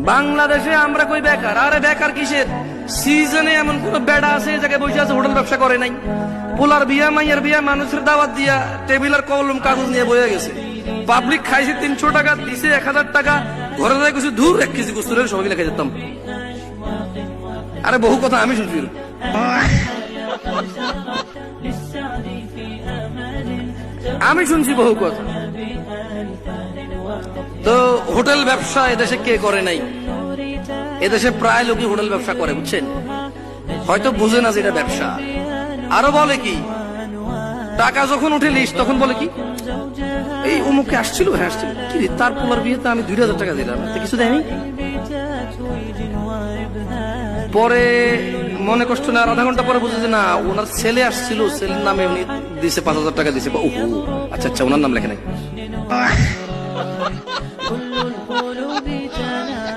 বাংলাদেশে আমরা কই বেকার, আরে বেকার কিসের? সিজনে এমন কোন বেড়া আছে জায়গায় বসে আছে হোটেল ব্যবসা করে নাই? পোলার বিয়া মাইয়ার বিয়া মানুষের দাওয়াত দিয়া টেবিল আর কলম কাগজ নিয়ে বয়ে গেছে। পাবলিক খাইছে 300 টাকা, দিছে 1000 টাকা, ঘরে যায় কিছু দূর 1 কেজি গুস্তুরের সবাই লেখা যেতাম। আরে বহু কথা আমি শুনছি। আমি শুনছি বহু কথা। তো হোটেল ব্যবসা এদেশে কে করে নাই? এদেশে প্রায় লোকই হোটেল ব্যবসা করে, বুঝছেন? হয়তো বুঝে না যে এটা ব্যবসা। আরো বলে কি, টাকা যখন উঠে লিস্ট তখন বলে কি, এই অমুকে আসছিল, হ্যাঁ আসছিল, কি তার পোলার বিয়েতে আমি 2000 টাকা দিলাম, কিছু দেয়নি। পরে মনে কষ্ট না, আধা ঘন্টা পরে বুঝে যে না, ওনার ছেলে আসছিল, ছেলের নামে উনি দিছে 5000 টাকা দিছে। আচ্ছা আচ্ছা, ওনার নাম লেখে নাই।